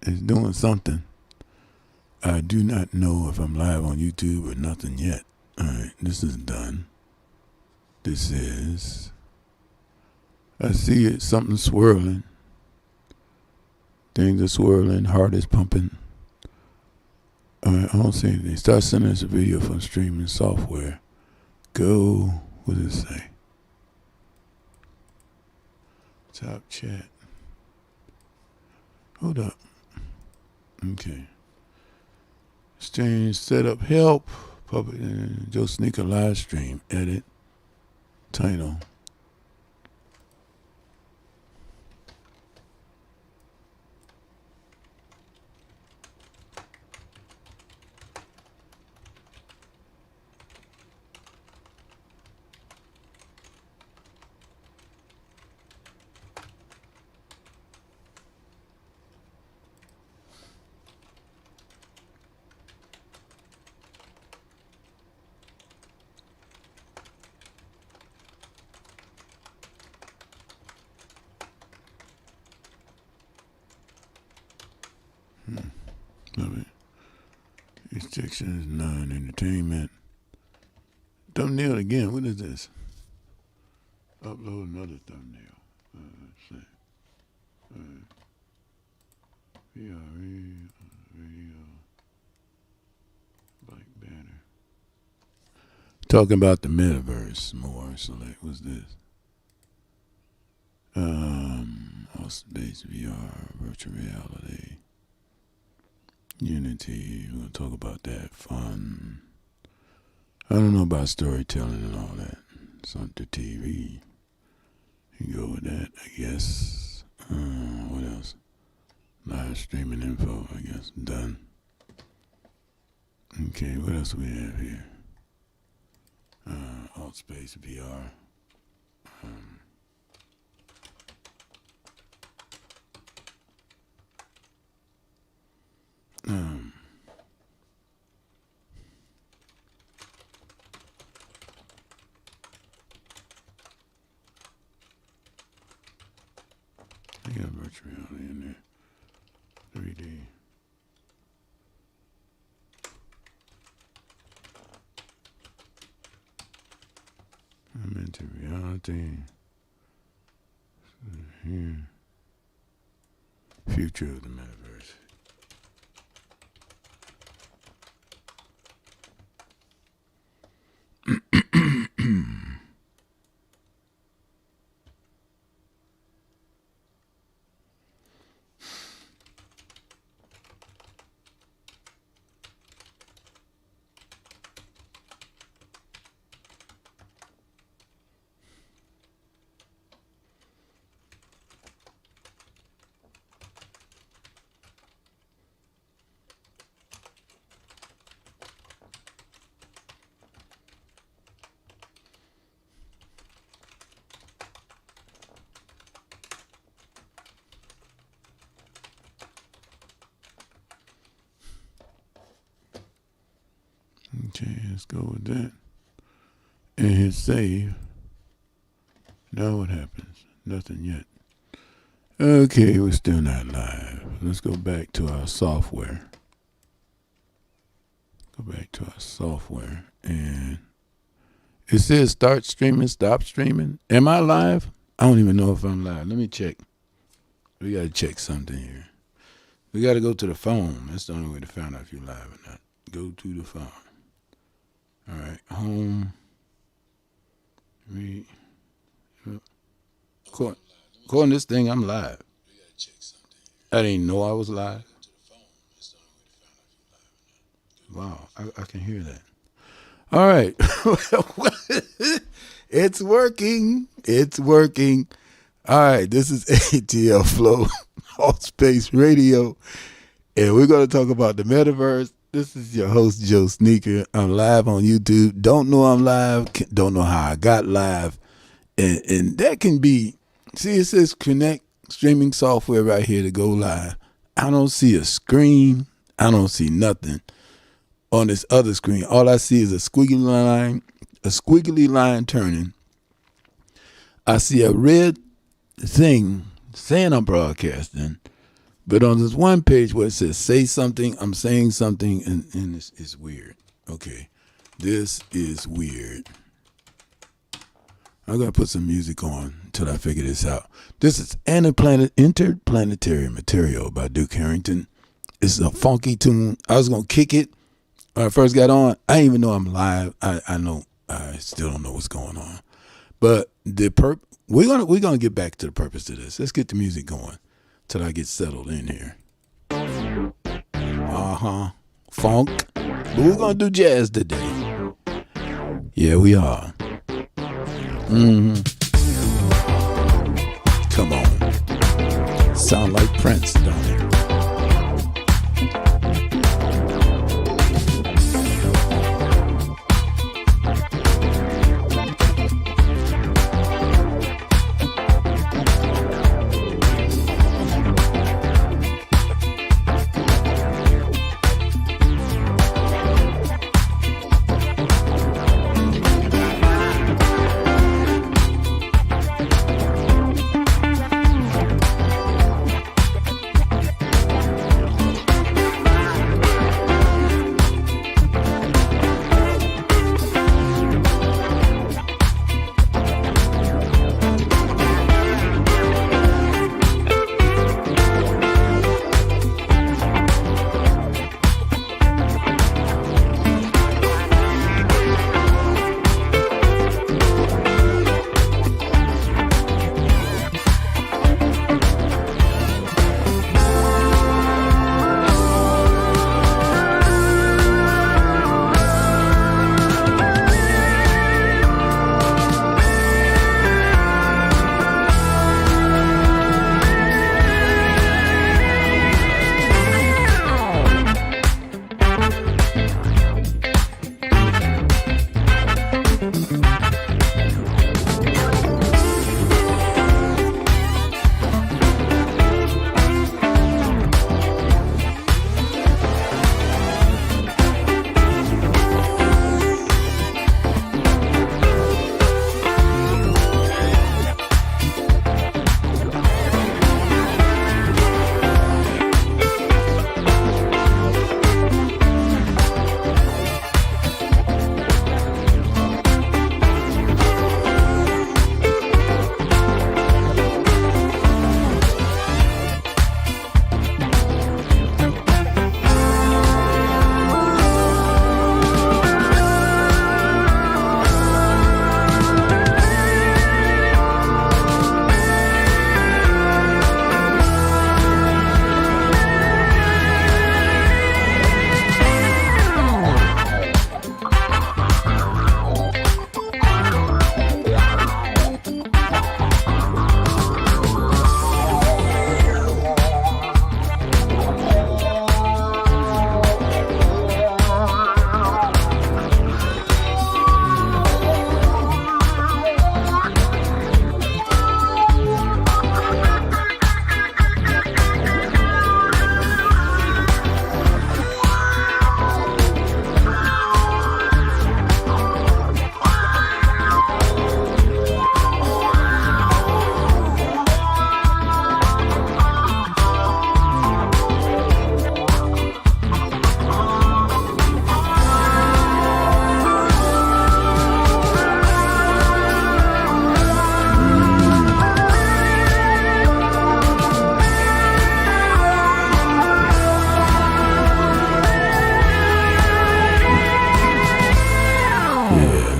is doing something. I do not know if I'm live on YouTube or nothing yet. Alright, this is done. This is... I see it, something swirling. Things are swirling, heart is pumping. Alright, I don't see anything. Start sending us a video from streaming software. Go, what does it say? Top chat. Hold up. Okay. Exchange setup help. Public JoeSneaker live stream. Edit. Title. Love it. Restriction is none. Entertainment. Thumbnail again. What is this? Upload another thumbnail. Let's see. Radio. Like banner. Talking about the metaverse more. Select. What's this? AltSpace VR, virtual reality. Unity, we're going to talk about that. Fun. I don't know about storytelling and all that. Something TV. You can go with that, I guess. What else? Live streaming info, I guess. Done. Okay, what else do we have here? AltSpace VR. I got virtual reality in there. 3D. Augmented reality. Here. Future of the metaverse. Okay, let's go with that. And hit save. Now what happens? Nothing yet. Okay, we're still not live. Let's go back to our software. And it says start streaming, stop streaming. Am I live? I don't even know if I'm live. Let me check. We got to check something here. We got to go to the phone. That's the only way to find out if you're live or not. Go to the phone. All right, home. According to this thing, I'm live. I didn't know I was live. Wow, I can hear that. All right. It's working. All right, this is ATL Flow, AltSpace Radio, and we're going to talk about the metaverse. This is your host, JoeSneaker. I'm live on YouTube. Don't know I'm live. Don't know how I got live. And that can be, see, it says connect streaming software right here to go live. I don't see a screen. I don't see nothing on this other screen. All I see is a squiggly line turning. I see a red thing saying I'm broadcasting, But on this one page where it says say something, I'm saying something, and it's weird. Okay, this is weird. I'm going to put some music on until I figure this out. This is Interplanetary Material by Duke Harrington. It's a funky tune. I was going to kick it when I first got on. I didn't even know I'm live. I know I still don't know what's going on. But we're gonna get back to the purpose of this. Let's get the music going till I get settled in here. Funk. But we're gonna do jazz today. Yeah, we are. Come on. Sound like Prince, don't it?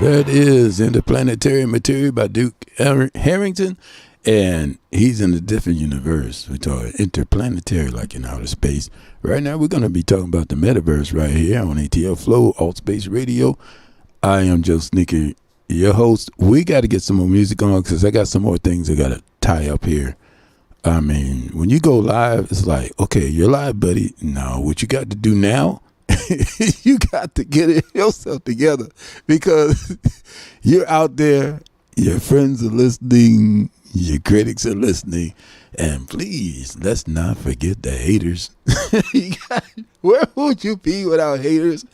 That is Interplanetary Material by Duke Harrington, and he's in a different universe. We talk interplanetary, like in outer space. Right now, we're going to be talking about the Metaverse right here on ATL Flow, AltSpace Radio. I am JoeSneaker, your host. We got to get some more music on because I got some more things I got to tie up here. I mean, when you go live, it's like, okay, you're live, buddy. No, what you got to do now, you got to get yourself together because you're out there, your friends are listening, your critics are listening, and please, let's not forget the haters. Where would you be without haters?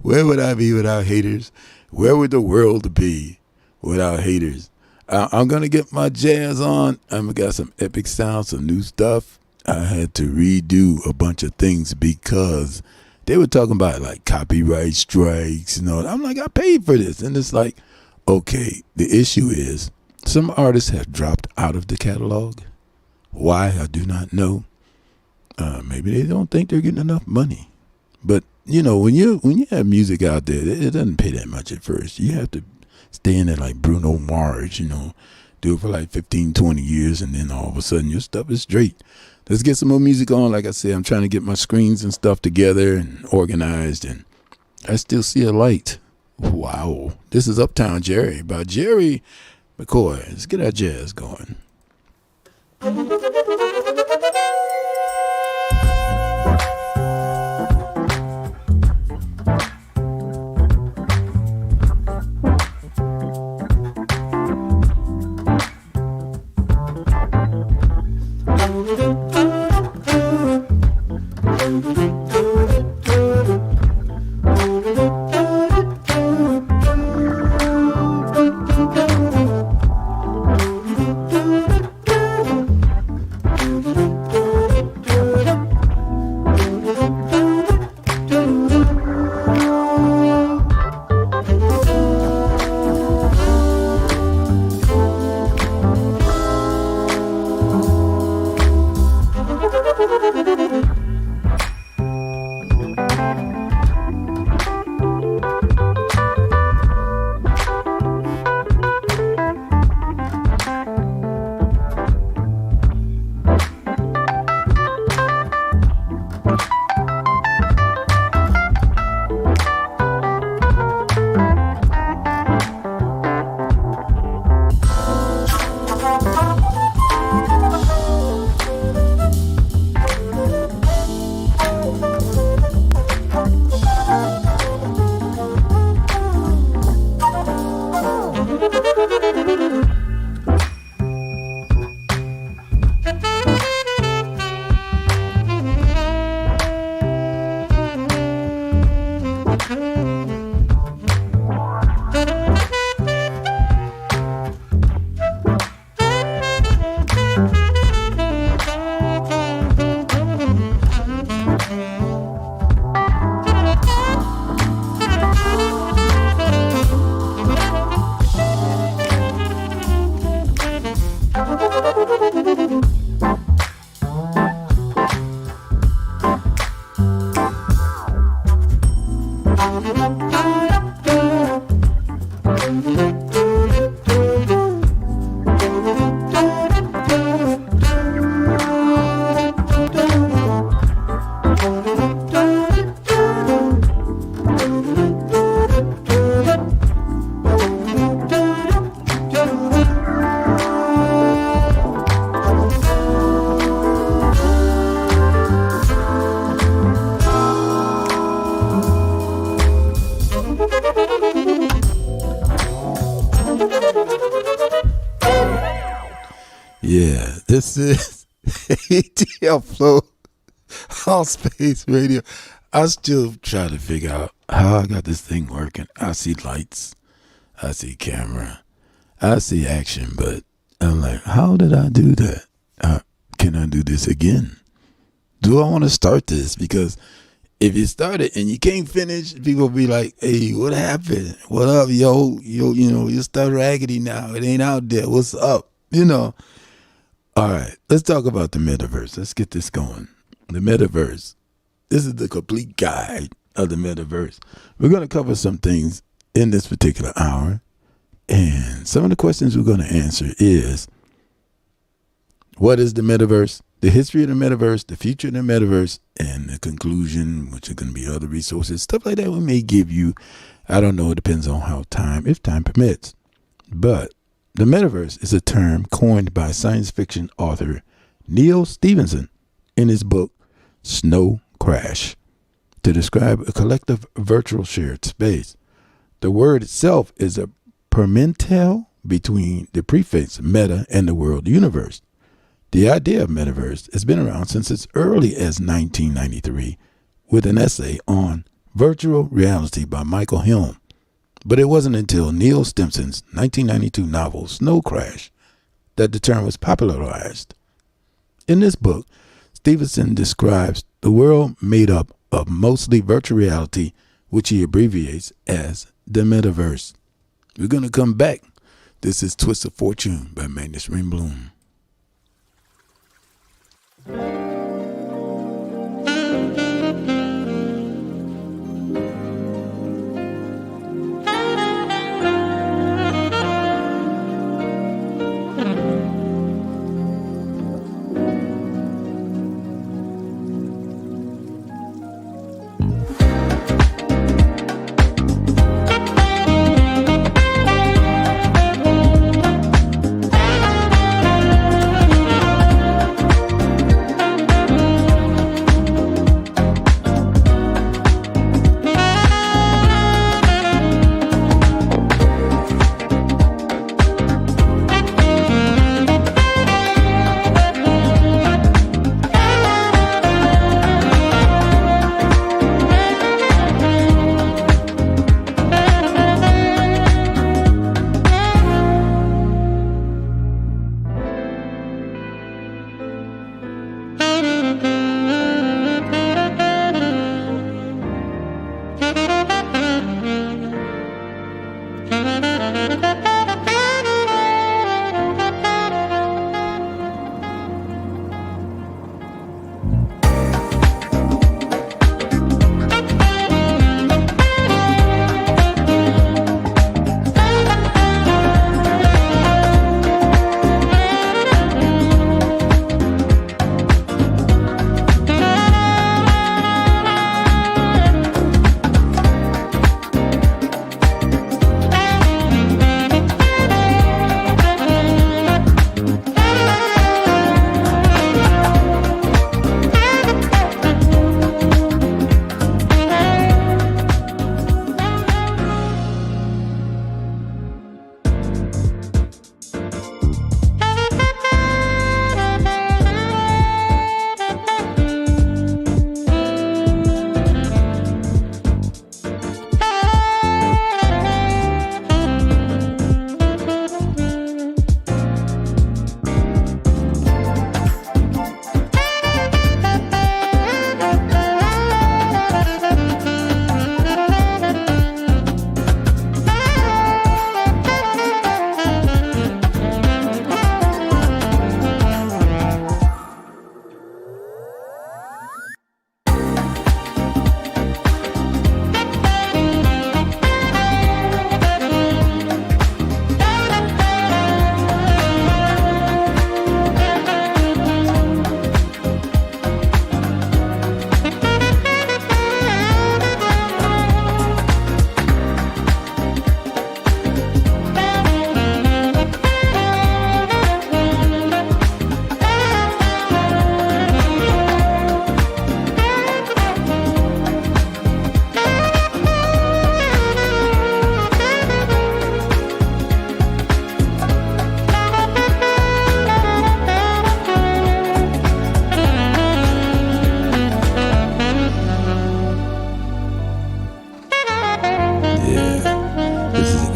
Where would I be without haters? Where would the world be without haters? I'm going to get my jazz on. I'm going to got some epic sounds, some new stuff. I had to redo a bunch of things because they were talking about like copyright strikes and all. I'm like, I paid for this. And it's like, okay, the issue is some artists have dropped out of the catalog. Why, I do not know. Maybe they don't think they're getting enough money. But, you know, when you have music out there, it doesn't pay that much at first. You have to stay in it like Bruno Mars, you know, do it for like 15, 20 years, and then all of a sudden your stuff is straight. Let's get some more music on. Like I said, I'm trying to get my screens and stuff together and organized, and I still see a light. Wow. This is Uptown Jerry by Jerry McCoy. Let's get our jazz going. Yeah, this is ATL Flow, AltSpace Radio. I still try to figure out how I got this thing working. I see lights, I see camera, I see action, but I'm like, how did I do that? Can I do this again? Do I want to start this? Because if you start it and you can't finish, people will be like, hey, what happened? What up, yo? You know, your stuff raggedy now. It ain't out there. What's up? You know. All right, let's talk about the metaverse. Let's get this going. The metaverse. This is the complete guide of the metaverse. We're going to cover some things in this particular hour. And some of the questions we're going to answer is, what is the metaverse? The history of the metaverse, the future of the metaverse, and the conclusion, which are going to be other resources, stuff like that we may give you. I don't know. It depends on if time permits. But the metaverse is a term coined by science fiction author Neil Stephenson in his book Snow Crash to describe a collective virtual shared space. The word itself is a portmanteau between the prefix meta and the world universe. The idea of metaverse has been around since as early as 1993 with an essay on virtual reality by Michael Helm. But it wasn't until Neil Stevenson's 1992 novel Snow Crash that the term was popularized. In this book, Stevenson describes the world made up of mostly virtual reality, which he abbreviates as the Metaverse. We're going to come back. This is Twist of Fortune by Magnus Ringblom.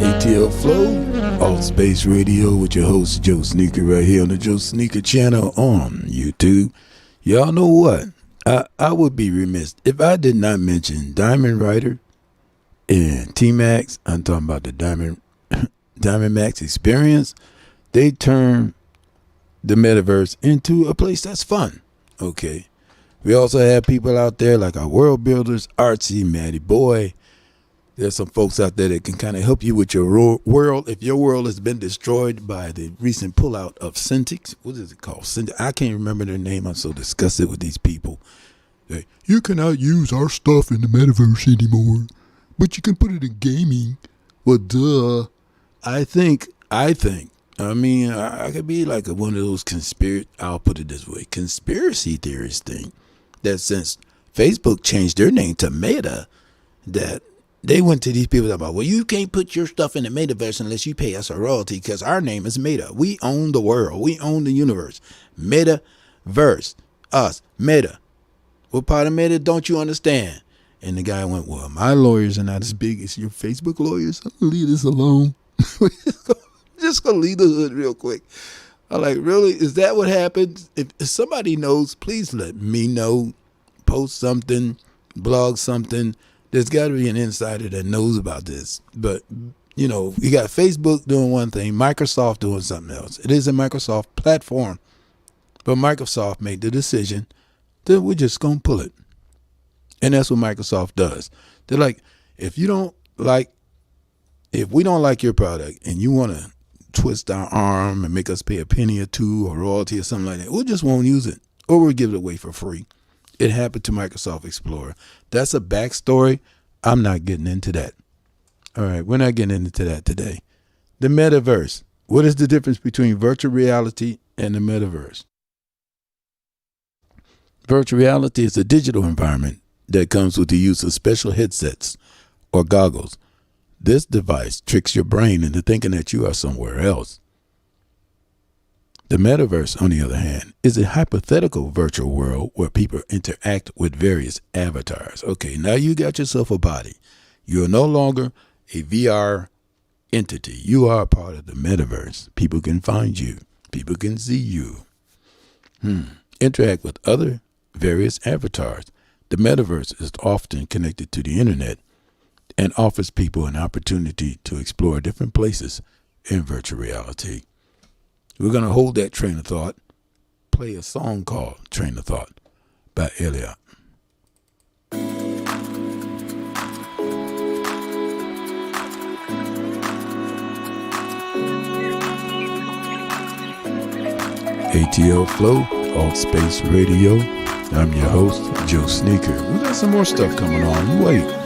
ATL Flow, AltSpace Radio with your host JoeSneaker right here on the JoeSneaker channel on YouTube. Y'all know what? I would be remiss if I did not mention Diamond Rider and T-Max. I'm talking about the Diamond Max experience. They turn the metaverse into a place that's fun. Okay. We also have people out there like our world builders, Artsy, Matty Boy. There's some folks out there that can kind of help you with your world. If your world has been destroyed by the recent pullout of Syntix, what is it called? I can't remember their name. I'm so disgusted with these people. You cannot use our stuff in the metaverse anymore, but you can put it in gaming. Well, duh. I mean, I could be like one of those I'll put it this way, conspiracy theorists think that since Facebook changed their name to Meta, that they went to these people about, well, you can't put your stuff in the metaverse unless you pay us a royalty because our name is Meta. We own the world. We own the universe. Metaverse. Us. Meta. What part of Meta don't you understand? And the guy went, well, my lawyers are not as big as your Facebook lawyers. I'm going to leave this alone. Just going to leave the hood real quick. I'm like, really? Is that what happens? If somebody knows, please let me know. Post something, blog something. There's got to be an insider that knows about this. But, you got Facebook doing one thing, Microsoft doing something else. It is a Microsoft platform. But Microsoft made the decision that we're just going to pull it. And that's what Microsoft does. They're like, if we don't like your product and you want to twist our arm and make us pay a penny or two or royalty or something like that, we just won't use it, or we'll give it away for free. It happened to Microsoft Explorer. That's a backstory. I'm not getting into that. All right, we're not getting into that today. The Metaverse. What is the difference between virtual reality and the Metaverse? Virtual reality is a digital environment that comes with the use of special headsets or goggles. This device tricks your brain into thinking that you are somewhere else. The Metaverse, on the other hand, is a hypothetical virtual world where people interact with various avatars. Okay, now you got yourself a body. You are no longer a VR entity. You are a part of the Metaverse. People can find you. People can see you. Interact with other various avatars. The Metaverse is often connected to the internet and offers people an opportunity to explore different places in virtual reality. We're going to hold that train of thought, play a song called Train of Thought by Elliot. ATL Flow, AltSpace Radio. I'm your host, JoeSneaker. We got some more stuff coming on. You wait.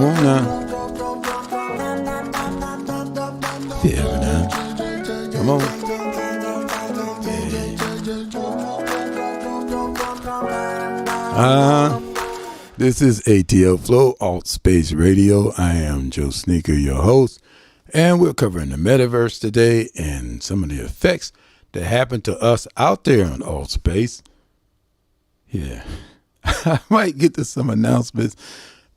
on now. Yeah, now. Come on. This is ATL Flow, AltSpace Radio. I am JoeSneaker, your host, and we're covering the Metaverse today and some of the effects that happen to us out there on AltSpace. Yeah, I might get to some announcements,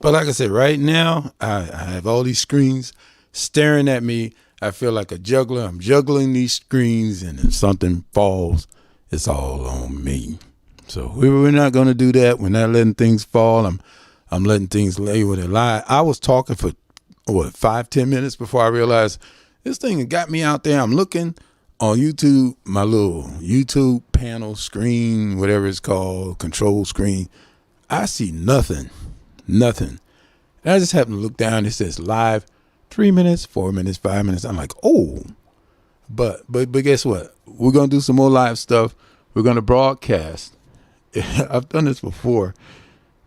but like I said, right now, I have all these screens staring at me. I feel like a juggler. I'm juggling these screens, and if something falls, it's all on me. So we're not going to do that. We're not letting things fall. I'm letting things lay where they lie. I was talking for, 5-10 minutes before I realized this thing got me out there. I'm looking on YouTube, my little YouTube panel screen, whatever it's called, control screen. I see nothing. And I just happen to look down. It says live 3 minutes, 4 minutes, 5 minutes. I'm like, oh, but guess what? We're going to do some more live stuff. We're going to broadcast. I've done this before,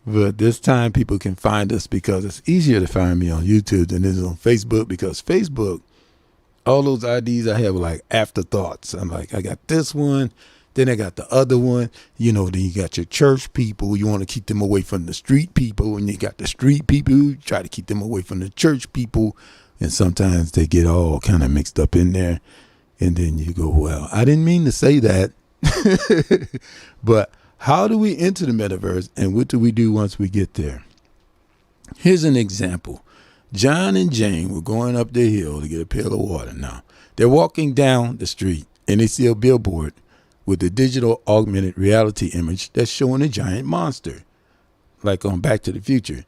but this time people can find us because it's easier to find me on YouTube than it is on Facebook, because Facebook, all those IDs I have are like afterthoughts. I'm like, I got this one, then I got the other one, then you got your church people. You want to keep them away from the street people, and you got the street people, you try to keep them away from the church people, and sometimes they get all kind of mixed up in there, and then you go, well, I didn't mean to say that. But how do we enter the metaverse, and what do we do once we get there? Here's an example. John and Jane were going up the hill to get a pail of water. Now, they're walking down the street, and they see a billboard with a digital augmented reality image that's showing a giant monster, like on Back to the Future.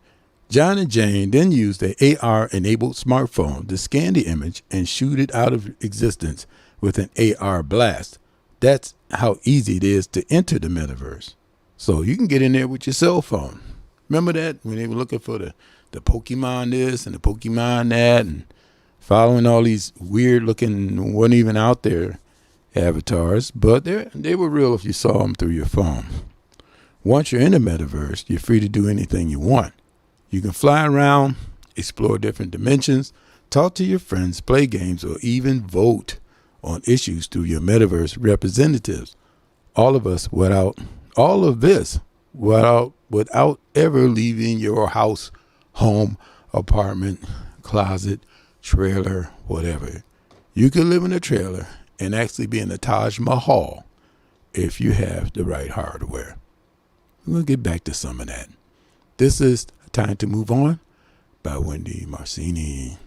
John and Jane then used their AR-enabled smartphone to scan the image and shoot it out of existence with an AR blast. That's how easy it is to enter the metaverse. So you can get in there with your cell phone. Remember that when they were looking for the Pokemon this and the Pokemon that, and following all these weird looking, weren't even out there avatars, but they were real if you saw them through your phone. Once you're in the metaverse, you're free to do anything you want. You can fly around, explore different dimensions, talk to your friends, play games, or even vote on issues through your metaverse representatives. All of this without ever leaving your house, home, apartment, closet, trailer, whatever. You can live in a trailer and actually be in the Taj Mahal if you have the right hardware. We'll get back to some of that. This is Time to Move On by Wendy Marcini.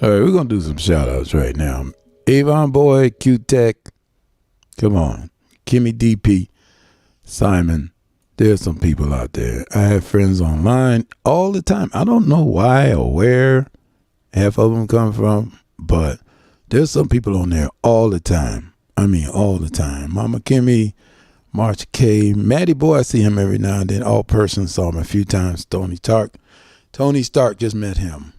All right, we're going to do some shout-outs right now. Avon Boy, Q-Tech, come on. Kimmy DP, Simon. There's some people out there. I have friends online all the time. I don't know why or where half of them come from, but there's some people on there all the time. I mean, all the time. Mama Kimmy, March K, Matty Boy, I see him every now and then. All persons saw him a few times. Tony Stark, just met him.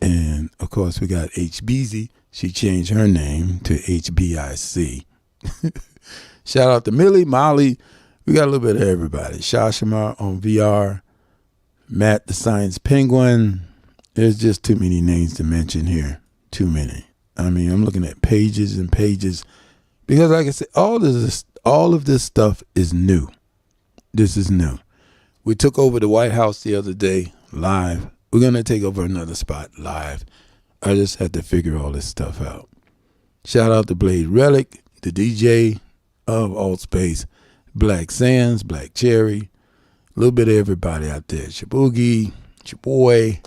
And, of course, we got HBZ. She changed her name to HBIC. Shout out to Millie, Molly. We got a little bit of everybody. Shashima on VR. Matt the Science Penguin. There's just too many names to mention here. Too many. I mean, I'm looking at pages and pages. Because like I said, all of this stuff is new. This is new. We took over the White House the other day live. We're going to take over another spot live. I just had to figure all this stuff out. Shout out to Blade Relic, the DJ of AltSpace, Black Sands, Black Cherry, a little bit of everybody out there. Shaboogie, Chaboy,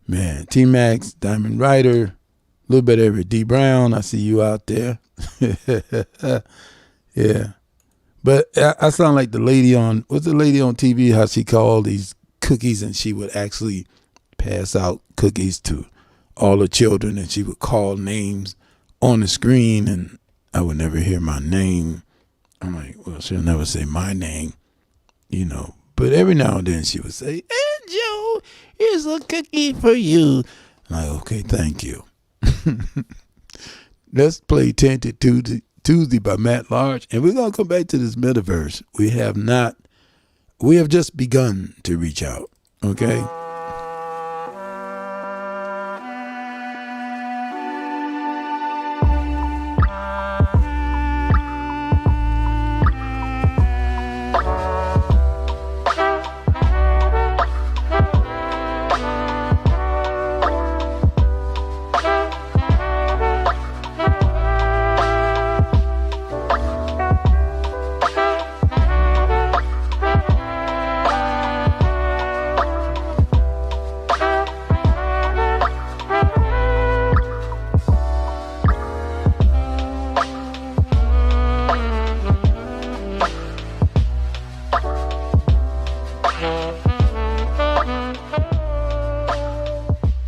man, T-Max, Diamond Rider, a little bit of every D Brown. I see you out there. Yeah. But I sound like the lady on, what's the lady on TV, how she called these cookies and she would actually pass out cookies to all the children and she would call names on the screen and I would never hear my name. I'm like, well, she'll never say my name, you know. But every now and then she would say, "And Joe, here's a cookie for you." I'm like, okay, thank you. Let's play Tainted Tuesday by Matt Large. And we're going to come back to this metaverse. We have just begun to reach out, okay?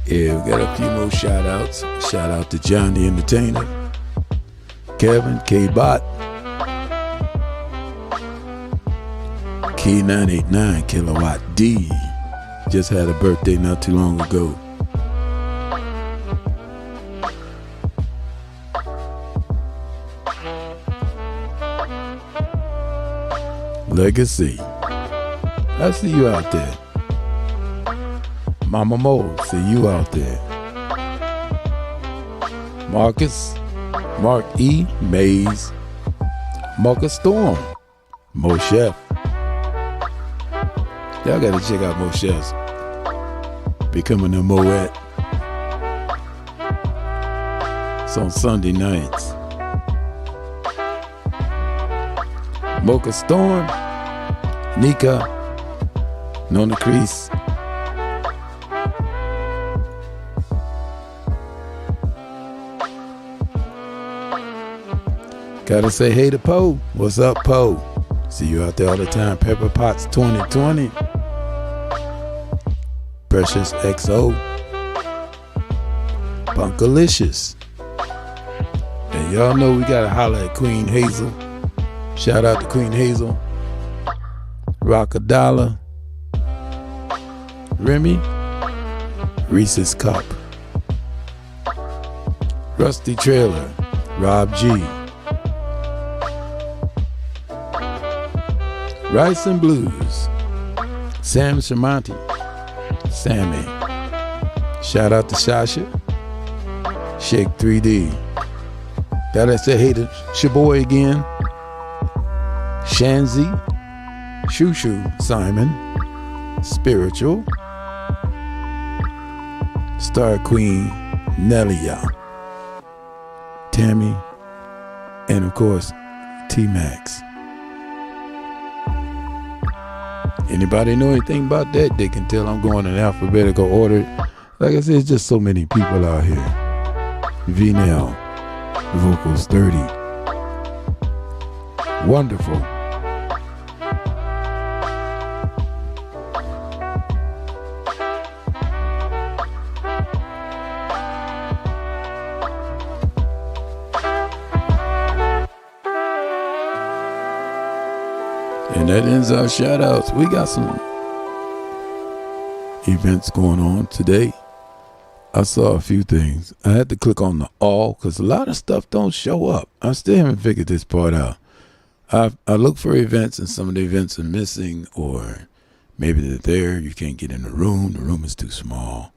Yeah, we got a few more shout outs. Shout out to John the Entertainer, Kevin, K-Bot, Key 989, Kilowatt D. Just had a birthday not too long ago. Legacy. I see you out there. Mama Mo, see you out there. Marcus, Mark E, Mays, Marcus Storm, Mo Chef. Y'all gotta check out Mo Chef's Becoming a Moet. It's on Sunday nights. Mocha Storm, Nika, Nona Crease. Gotta say hey to Poe. What's up, Poe? See you out there all the time. Pepper Potts 2020. Precious XO. Punkalicious. And y'all know we gotta holler at Queen Hazel. Shout out to Queen Hazel. Rockadollar. Remy. Reese's Cup. Rusty Trailer. Rob G. Rice and Blues, Sam Shamanti, Sammy. Shout out to Sasha, Shake 3D. Gotta say hey to Shaboy again, Shanzi, Shushu, Simon, Spiritual, Star Queen, Nelia, Tammy, and of course, T-Max. Anybody know anything about that? They can tell I'm going in alphabetical order. Like I said, it's just so many people out here. V-Nail, vocals 30. Wonderful. And that ends our shout outs. We got some events going on today. I saw a few things. I had to click on the all because a lot of stuff don't show up. I still haven't figured this part out. I look for events and some of the events are missing, or maybe they're there, you can't get in the room is too small.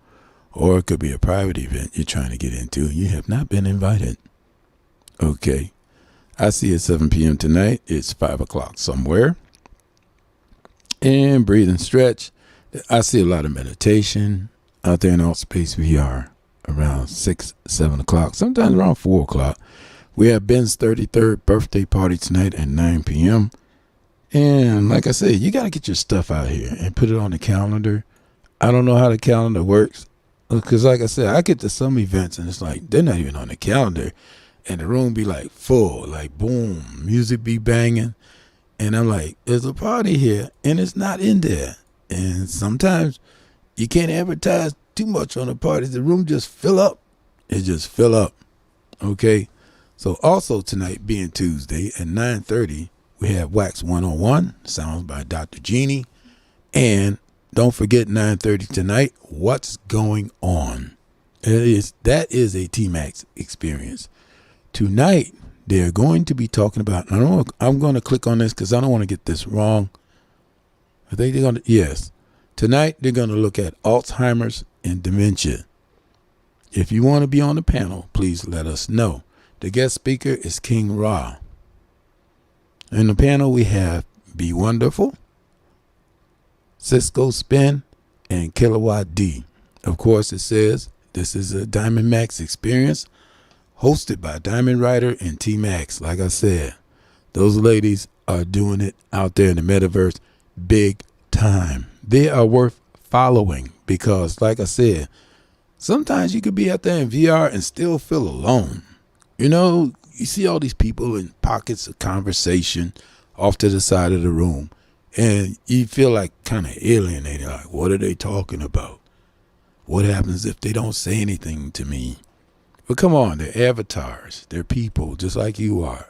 Or it could be a private event you're trying to get into and you have not been invited. Okay. I see at 7 p.m. tonight, it's 5 o'clock somewhere. And breathe and stretch. I see a lot of meditation out there in AltSpace VR around 6, 7 o'clock, sometimes around 4 o'clock. We have Ben's 33rd birthday party tonight at 9 p.m. And like I said, you got to get your stuff out here and put it on the calendar. I don't know how the calendar works because like I said, I get to some events and it's like they're not even on the calendar and the room be like full, like boom, music be banging. And I'm like, there's a party here and it's not in there. And sometimes you can't advertise too much on the parties. The room just fill up. It just fill up. Okay. So also tonight being Tuesday at 9:30, we have Wax 101, sounds by Dr. Jeannie. And don't forget 9:30 tonight, What's Going On? That is a T-Max experience. Tonight, they're going to be talking about, I'm going to click on this because I don't want to get this wrong. I think they're going to, yes. Tonight, they're going to look at Alzheimer's and dementia. If you want to be on the panel, please let us know. The guest speaker is King Ra. In the panel, we have Be Wonderful, Cisco Spin, and Kilowatt D. Of course, it says this is a Diamond Max experience hosted by Diamond Rider and T-Max. Like I said, those ladies are doing it out there in the metaverse big time. They are worth following because, like I said, sometimes you could be out there in VR and still feel alone. You know, you see all these people in pockets of conversation off to the side of the room, and you feel like kind of alienated. Like, what are they talking about? What happens if they don't say anything to me? But come on, they're avatars. They're people just like you are.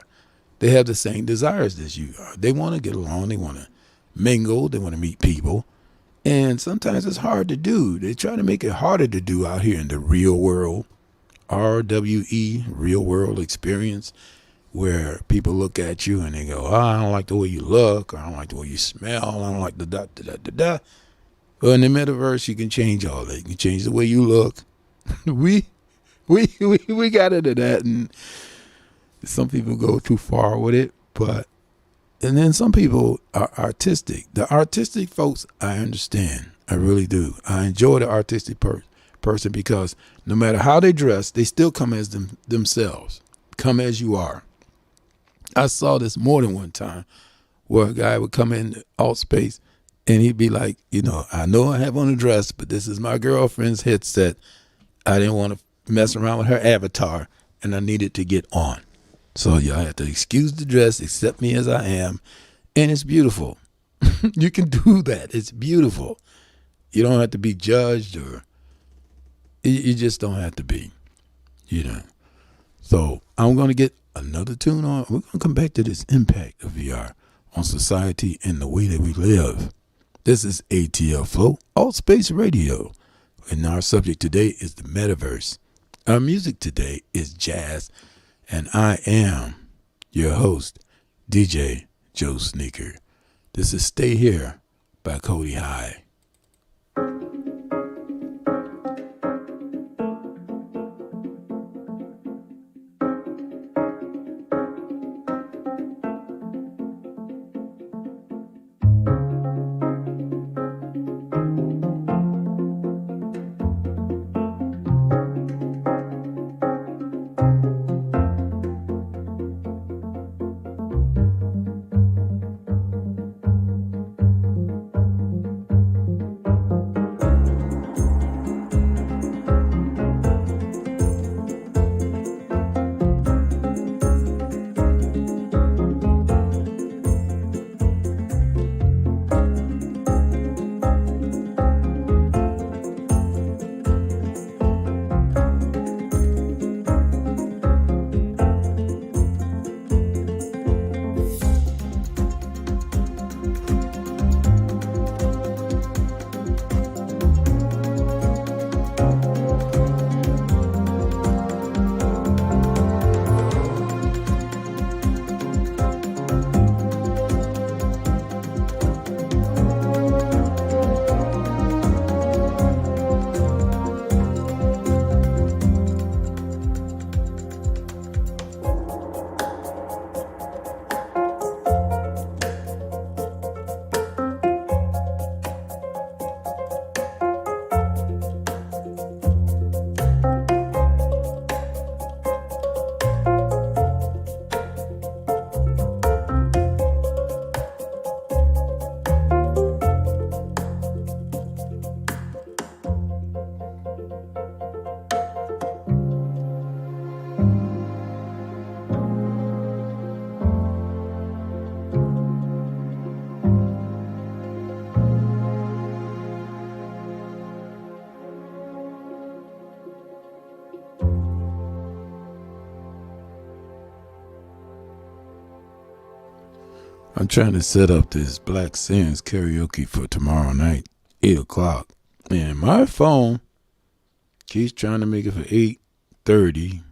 They have the same desires as you are. They want to get along. They want to mingle. They want to meet people. And sometimes it's hard to do. They try to make it harder to do out here in the real world. RWE, real world experience, where people look at you and they go, oh, I don't like the way you look, or I don't like the way you smell, I don't like the da. Well, in the metaverse, you can change all that. You can change the way you look. we got into that, and some people go too far with it, and then some people are artistic. The artistic folks, I understand. I really do. I enjoy the artistic person because no matter how they dress, they still come as themselves. Come as you are. I saw this more than one time where a guy would come in AltSpace and he'd be like, I know I have on a dress, but this is my girlfriend's headset. I didn't want to mess around with her avatar and I needed to get on. So y'all have to excuse the dress, accept me as I am. And it's beautiful. You can do that. It's beautiful. You don't have to be judged or you just don't have to be, So I'm going to get another tune on. We're going to come back to this impact of VR on society and the way that we live. This is ATL Flow, AltSpace Radio. And our subject today is the metaverse. Our music today is jazz. And I am your host, DJ JoeSneaker. This is Stay Here by Cody High. I'm trying to set up this Black Sands karaoke for tomorrow night, 8 o'clock. And my phone keeps trying to make it for 8:30,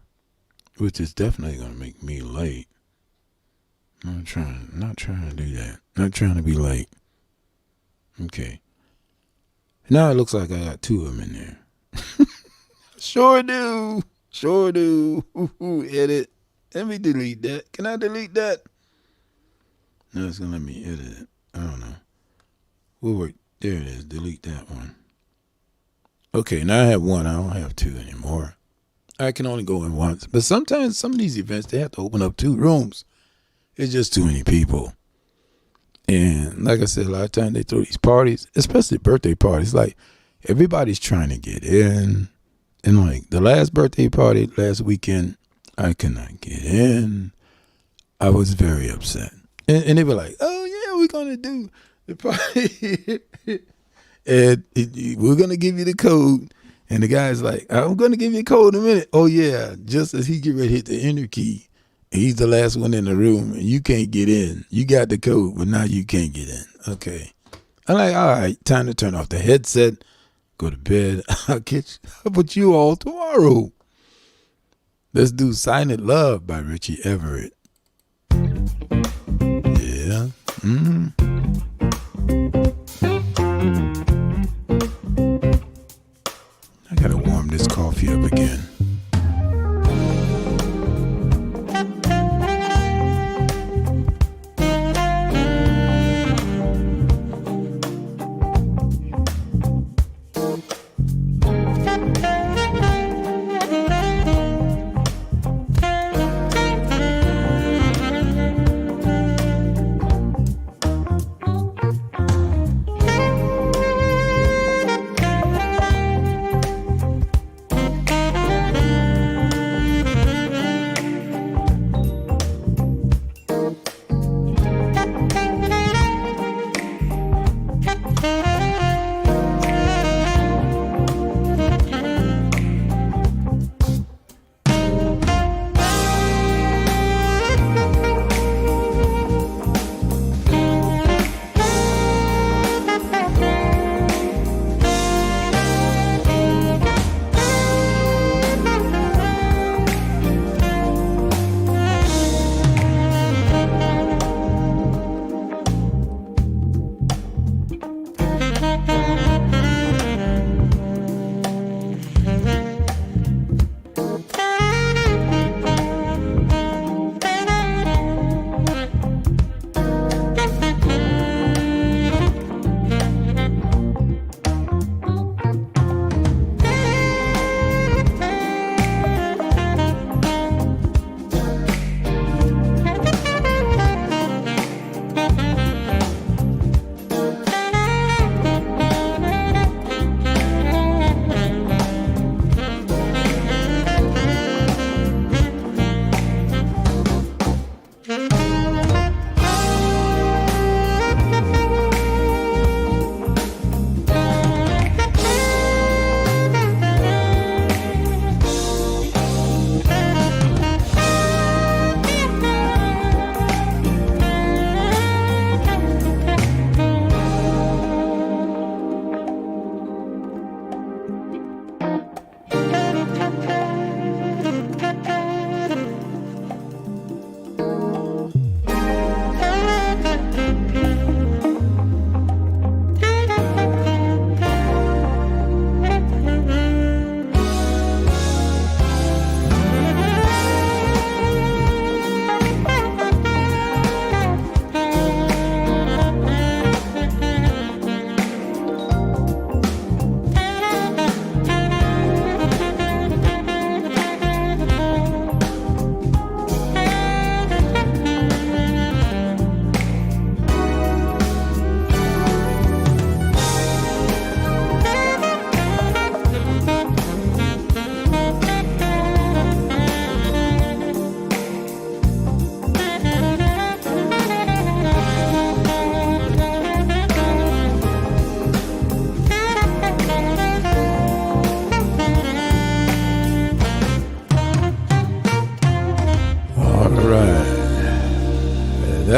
which is definitely going to make me late. Not trying to do that. Not trying to be late. Okay. Now it looks like I got two of them in there. Sure do. Edit. Let me delete that. Can I delete that? No, it's going to let me edit it. I don't know. We'll work. There it is. Delete that one. Okay, now I have one. I don't have two anymore. I can only go in once. But sometimes some of these events, they have to open up 2 rooms. It's just too many people. And like I said, a lot of times they throw these parties, especially birthday parties. Like, everybody's trying to get in. And like the last birthday party last weekend, I could not get in. I was very upset. And they were like, oh, yeah, we're going to do the party. And we're going to give you the code. And the guy's like, I'm going to give you a code in a minute. Oh, yeah. Just as he get ready to hit the enter key, he's the last one in the room, and you can't get in. You got the code, but now you can't get in. Okay. I'm like, all right, time to turn off the headset, go to bed. I'll catch up with you all tomorrow. Let's do Silent Love by Richie Everett. Yeah. I gotta warm this coffee up again.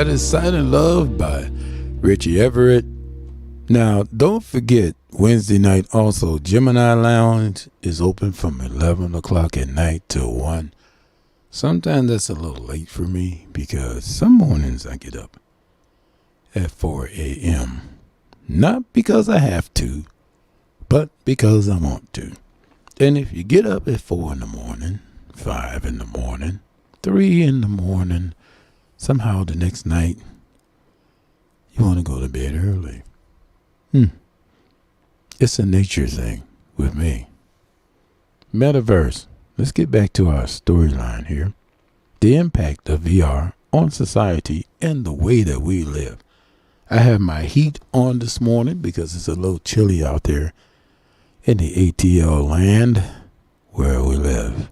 That is Silent Love by Richie Everett. Now, don't forget, Wednesday night also, Gemini Lounge is open from 11 o'clock at night till 1. Sometimes that's a little late for me because some mornings I get up at 4 a.m. Not because I have to, but because I want to. And if you get up at 4 in the morning, 5 in the morning, 3 in the morning, somehow the next night you want to go to bed early. It's a nature thing with me. Metaverse. Let's get back to our storyline here. The impact of VR on society and the way that we live. I have my heat on this morning because it's a little chilly out there in the ATL land where we live.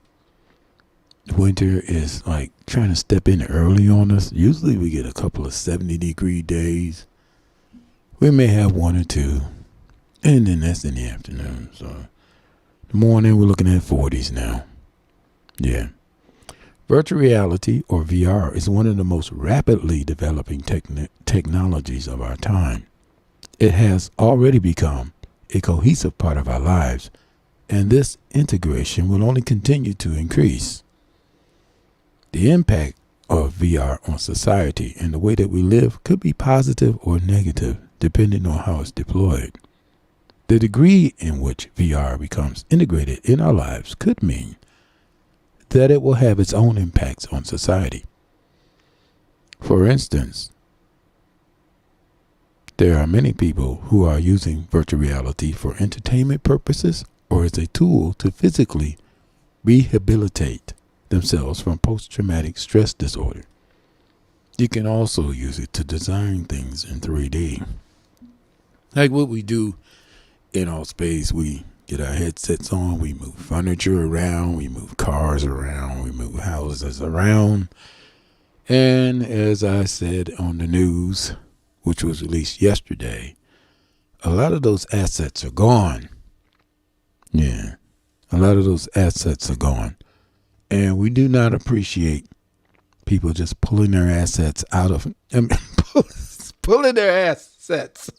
Winter is like trying to step in early on us. Usually we get a couple of 70-degree days. We may have 1 or 2. And then that's in the afternoon. So the morning we're looking at 40s now. Yeah. Virtual reality, or VR, is one of the most rapidly developing technologies of our time. It has already become a cohesive part of our lives, and this integration will only continue to increase. The impact of VR on society and the way that we live could be positive or negative, depending on how it's deployed. The degree in which VR becomes integrated in our lives could mean that it will have its own impacts on society. For instance, there are many people who are using virtual reality for entertainment purposes or as a tool to physically rehabilitate themselves from post-traumatic stress disorder. You can also use it to design things in 3D. Like what we do in AltSpace, we get our headsets on, we move furniture around, we move cars around, we move houses around. And as I said on the news, which was released yesterday, a lot of those assets are gone. Yeah, a lot of those assets are gone. And we do not appreciate people just pulling their assets out of, pulling their assets.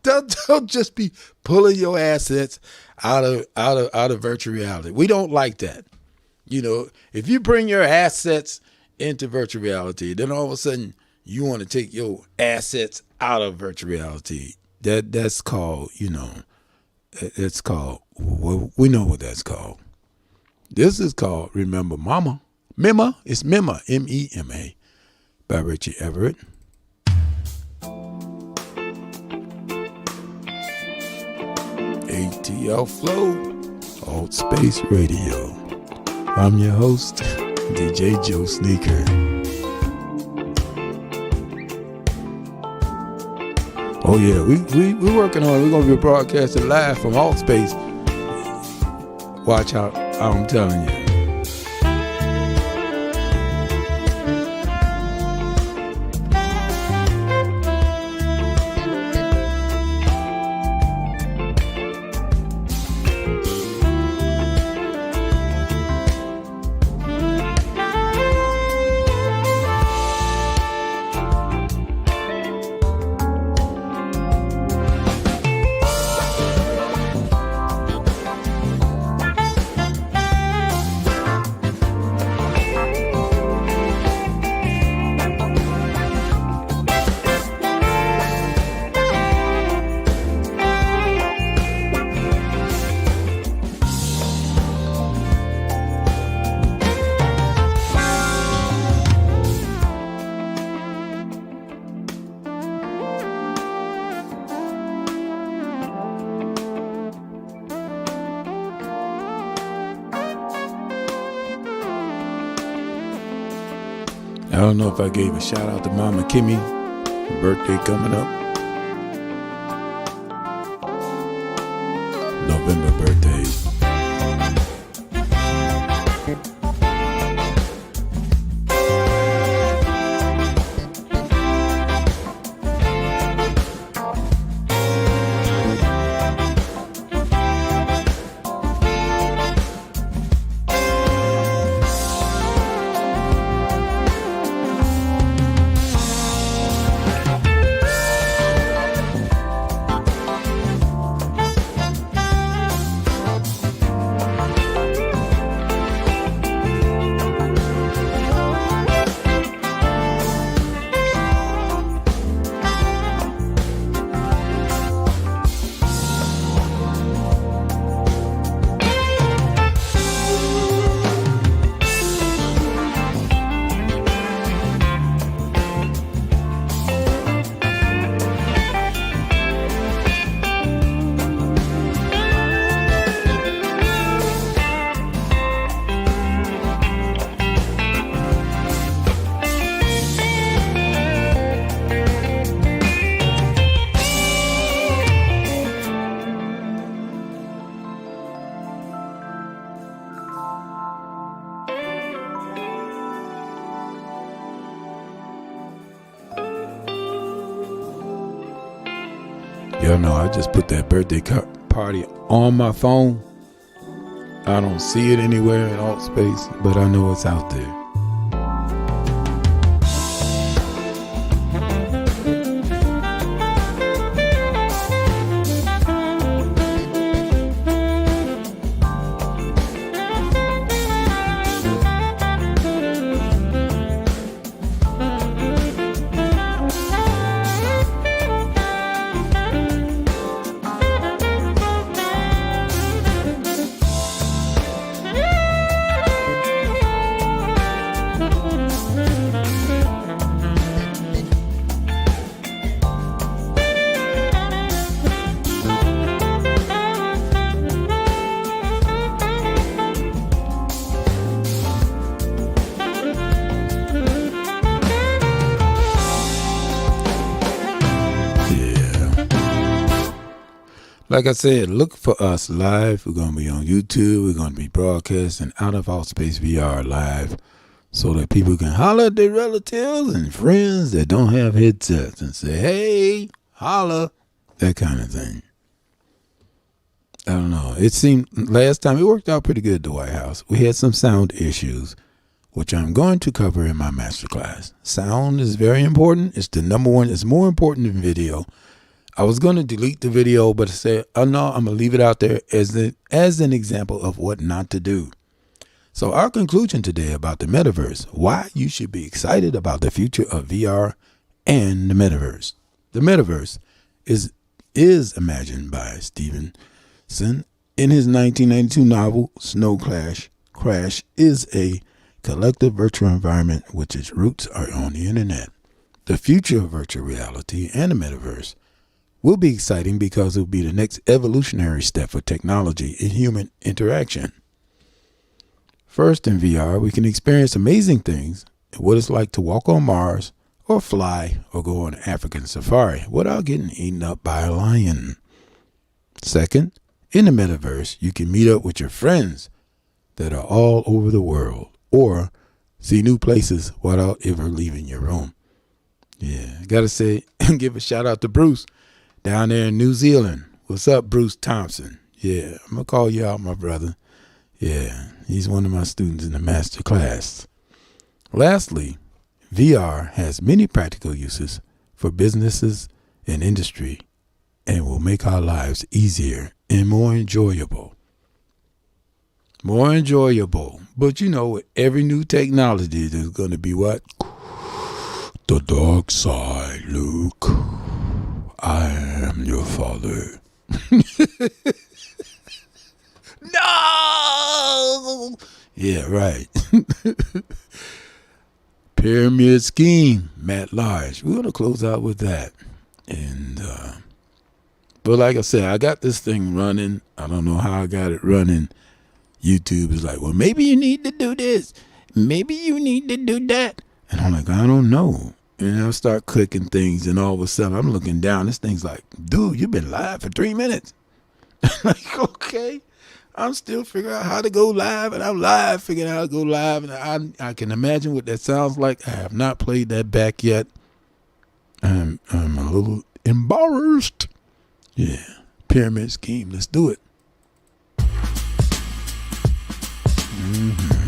Don't just be pulling your assets out of virtual reality. We don't like that. You know, if you bring your assets into virtual reality, then all of a sudden you want to take your assets out of virtual reality. That's called, it's called, well, we know what that's called. This is called Remember Mama. Mema, it's Mema, M-E-M-A, by Richie Everett. ATL Flow, AltSpace Radio. I'm your host, DJ JoeSneaker. Oh yeah, we're working on it. We're gonna be broadcasting live from AltSpace. Watch out, I'm telling you. I don't know if I gave a shout out to Mama Kimmy, her birthday coming up. November birthday. Y'all know I just put that birthday party on my phone. I don't see it anywhere in AltSpace, but I know it's out there. Like I said, look for us live. We're going to be on YouTube. We're going to be broadcasting out of AltSpace VR live so that people can holler at their relatives and friends that don't have headsets and say, hey, holla, that kind of thing. I don't know. It seemed last time it worked out pretty good at the White House. We had some sound issues, which I'm going to cover in my masterclass. Sound is very important. It's the number one. It's more important than video. I was going to delete the video, but I said, oh no, I'm going to leave it out there as an example of what not to do. So our conclusion today about the Metaverse, why you should be excited about the future of VR and the Metaverse. The Metaverse is imagined by Stevenson in his 1992 novel, Snow Crash is a collective virtual environment which its roots are on the internet. The future of virtual reality and the Metaverse will be exciting because it will be the next evolutionary step for technology and human interaction. First, in VR, we can experience amazing things and what it's like to walk on Mars or fly or go on an African safari without getting eaten up by a lion. Second, in the Metaverse, you can meet up with your friends that are all over the world or see new places without ever leaving your room. Yeah, I got to say, give a shout out to Bruce down there in New Zealand. What's up, Bruce Thompson? Yeah, I'm going to call you out, my brother. Yeah, he's one of my students in the master class. Lastly, VR has many practical uses for businesses and industry and will make our lives easier and more enjoyable. More enjoyable. But you know, with every new technology, there's going to be what? The dark side, Luke. I am your father. No! Yeah, right. Pyramid scheme, Matt Large. We're going to close out with that. And, but like I said, I got this thing running. I don't know how I got it running. YouTube is like, well, maybe you need to do this. Maybe you need to do that. And I'm like, I don't know. And I'll start clicking things, and all of a sudden I'm looking down. This thing's like, dude, you've been live for 3 minutes. Like, okay. I'm still figuring out how to go live, and I'm live figuring out how to go live. And I can imagine what that sounds like. I have not played that back yet. I'm a little embarrassed. Yeah. Pyramid scheme. Let's do it. Mm-hmm.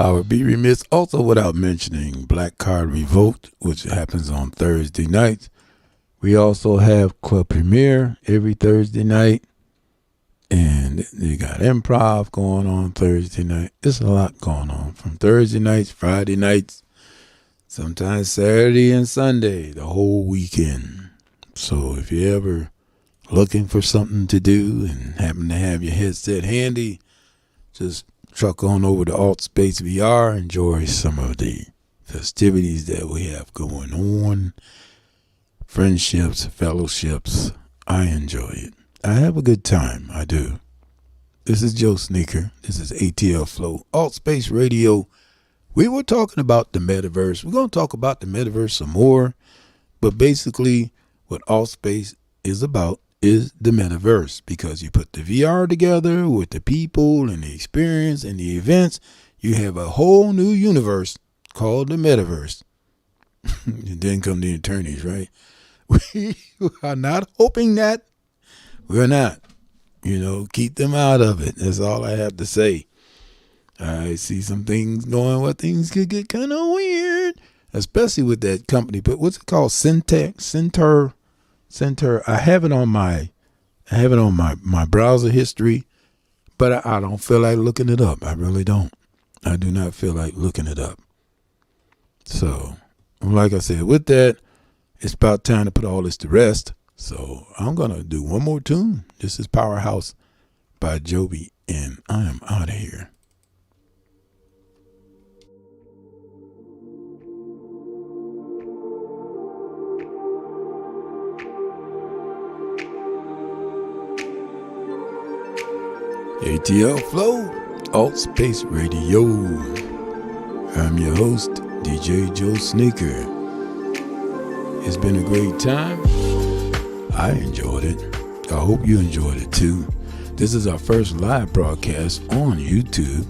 I would be remiss also without mentioning Black Card Revolt, which happens on Thursday nights. We also have Club Premiere every Thursday night. And you got improv going on Thursday night. There's a lot going on from Thursday nights, Friday nights, sometimes Saturday and Sunday, the whole weekend. So if you're ever looking for something to do and happen to have your headset handy, just truck on over to AltSpace VR, enjoy some of the festivities that we have going on. Friendships, fellowships. I enjoy it. I have a good time. I do. This is JoeSneaker. This is ATL Flow, AltSpace Radio. We were talking about the Metaverse. We're going to talk about the Metaverse some more. But basically, what AltSpace is about is the Metaverse. Because you put the VR together with the people and the experience and the events, you have a whole new universe called the Metaverse. And then come the attorneys, right? We are not hoping that. We're not. Keep them out of it. That's all I have to say. I see some things going where things could get kind of weird, especially with that company. But what's it called? Center. I have it on my browser history, but I don't feel like looking it up. I really don't. I do not feel like looking it up. So, like I said, with that, it's about time to put all this to rest. So I'm going to do one more tune. This is Powerhouse by Joby, and I am out of here. ATL Flow, AltSpace Radio. I'm your host, DJ JoeSneaker. It's been a great time. I enjoyed it. I hope you enjoyed it too. This is our first live broadcast on YouTube.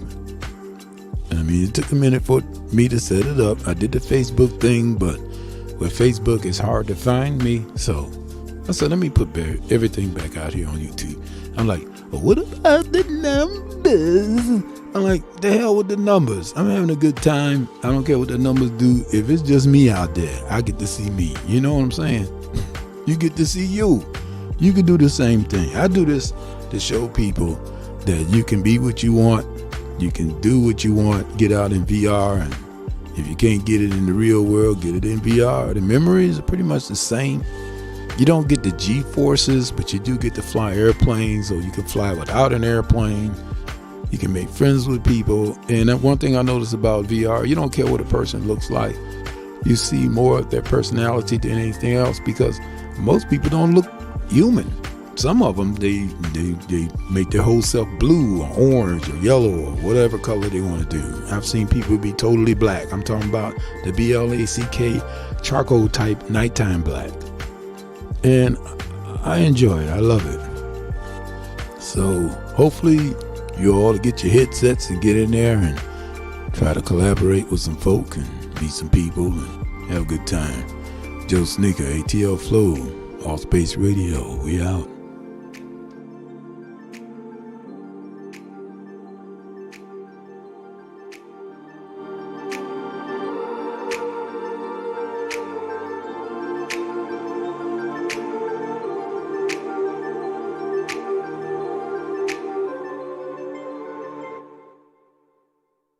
I mean, it took a minute for me to set it up. I did the Facebook thing, but with Facebook, it's hard to find me. So I said, let me put everything back out here on YouTube. I'm like, well, what about the numbers? I'm like, the hell with the numbers. I'm having a good time. I don't care what the numbers do. If it's just me out there, I get to see me. You know what I'm saying? You get to see you. You can do the same thing. I do this to show people that you can be what you want. You can do what you want. Get out in VR. And if you can't get it in the real world, get it in VR. The memories are pretty much the same. You don't get the G-forces, but you do get to fly airplanes, or you can fly without an airplane. You can make friends with people. And one thing I notice about VR, you don't care what a person looks like. You see more of their personality than anything else, because most people don't look human. Some of them, they make their whole self blue or orange or yellow or whatever color they want to do. I've seen people be totally black. I'm talking about the BLACK charcoal type nighttime black. And I enjoy it. I love it. So hopefully you all get your headsets and get in there and try to collaborate with some folk and meet some people and have a good time. JoeSneaker, ATL Flow, AltSpace Radio. We out.